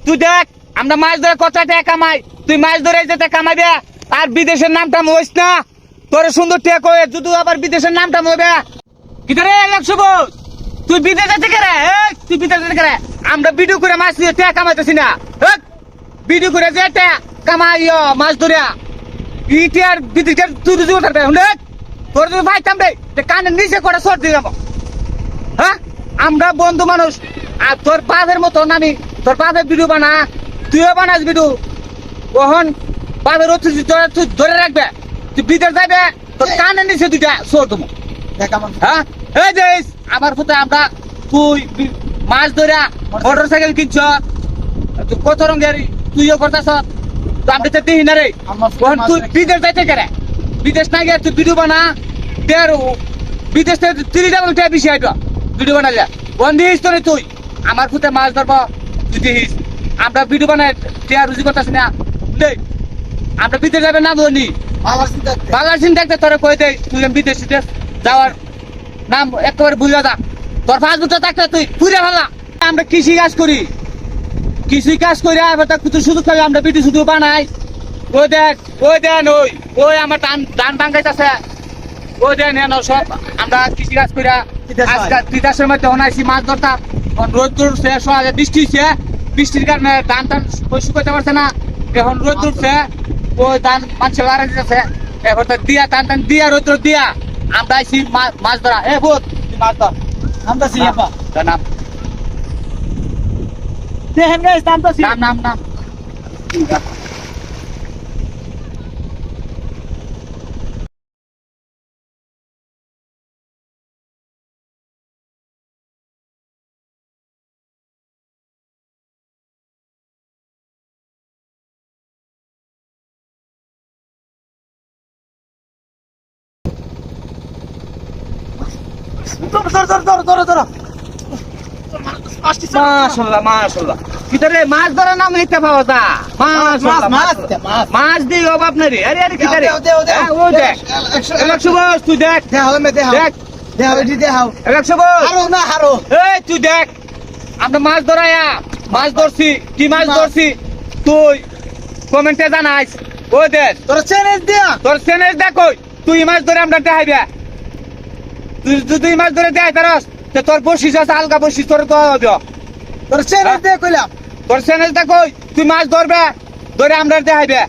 তুই দেখ আমরা মাছ ধরে কত টাকা কামাই, তুই মাছ ধরে যেতে কামাইবে আর বিদেশের নামটা মইস না। তোর সুন্দর টিয়া কয়ে যদি আবার বিদেশের নামটা মইবে কি রে শুভ, তুই বিদেশে থেকে রে, তুই বিদেশে থেকে রে। আমরা ভিডিও করে মাছ নিয়ে টাকা কামাইতেছি না, ভিডিও করে যে টাকা কামাই মাছ ধরে ইটিয়ার বিদেশের তুই যদি ওঠাতে তোর যদি ভাইতাম রে কানের নিচে করে সর দিয়ে যাবো। হ্যাঁ আমরা বন্ধু মানুষ, আর তোর বাপের মতো নামি তোর বাপের ভিডিও বানা, তুইও বানাস ভিডিও, কখন বাপের অতিথি তুই ধরে রাখবে, তুই বিদেশ যাবে তোর কানের নিচে দুইটা সর দেবো। হ্যাঁ এই যে আমার ফুটে আমরা তুই মাছ ধরা মোটর সাইকেল কিনছ, কত রঙের তুইও করতেছ, আমি তো দেখি না রে। তুই বিদেশ যাইতে কেরে, বিদেশ না গিয়ে তুই ভিডিও বানা, বিদেশ থেকে 30 টাকা বেশি আইব ভিডিও বানালে বন্দিস তো তুই আমার ফুটে মাছ ধরবো, তুই দেখিস আমরা ভিডিও বানাই টিয়া রুজি করতেছি না। আমরা বিদেশ যাবে না বলি বাংলার চিন্তা দেখতে তোরা কয়ে দেয় তুই বিদেশ যাওয়ার নাম একেবারে ভুলে যা, তোর পাসপোর্টটা থাকলে তুই পুরে ভালা। আমরা কৃষি কাজ করি, কৃষি কাজ করে তুই শুধু খাবি, আমরা ভিডিও শুধু বানাই। ওই দেখ ওই দেন ওই আমার ধান ভাঙাইতেছে, ওই দেন সব আমরা কৃষি কাজ করে তিতাসের মধ্যে অনাইছি মাছ ধরতাম, রোদ উঠছে সহজে বৃষ্টি হচ্ছে, বৃষ্টির কারণে ধান টান শুকাইতে পারছে না, এখন রোদ উঠছে ওই ধান মানুষের লাড়া দিতেছে, এবার দিয়া ধান টান দিয়া রোদ দিয়া আমরা আইছি মাছ ধরা। এ বোধ মাছ ধর নাম দেখেন গাইস নামতাছি নাম নাম নাম ধরো মাশাআল্লাহ মাশাআল্লাহ কিতারে মাছ ধরা নাম নিতে পাওয়া যা। মাশাআল্লাহ মাছ দিয়ে অভাব নাই রে। আরে আরে কিতারে ও দেখ 100 বস তুই দেখ দেখ এই তুই দেখ আমরা মাছ ধরায়া মাছ ধরছি, কি মাছ ধরছি তুই কমেন্টে জানাইস। ও দেখ তোর চ্যানেল দেখ তুই মাছ ধরে আমরা দেখাইবে, তুই মাছ ধরে দেখাই তারস তোর বসিস আছে আলগা বসিস তোর তো হবে। তোর চ্যানেল দিয়ে কইলাম, তোর চ্যানেল দেখ তুই মাছ ধরবে ধরে আমরা দেখাইবে,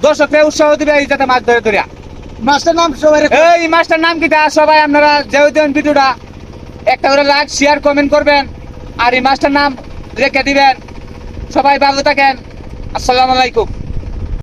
দর্শকরা উৎসাহ দিবে এই যাতে মাছ ধরে ধরিয়া। মাস্টার নাম সবাই এই মাছটার নাম কিটা সবাই আপনারা যেও দেন ভিডিওটা একটা করে লাইক শেয়ার কমেন্ট করবেন, আর এই মাছটার নাম রেখে দিবেন। সবাই ভালো থাকেন, আসসালামু আলাইকুম।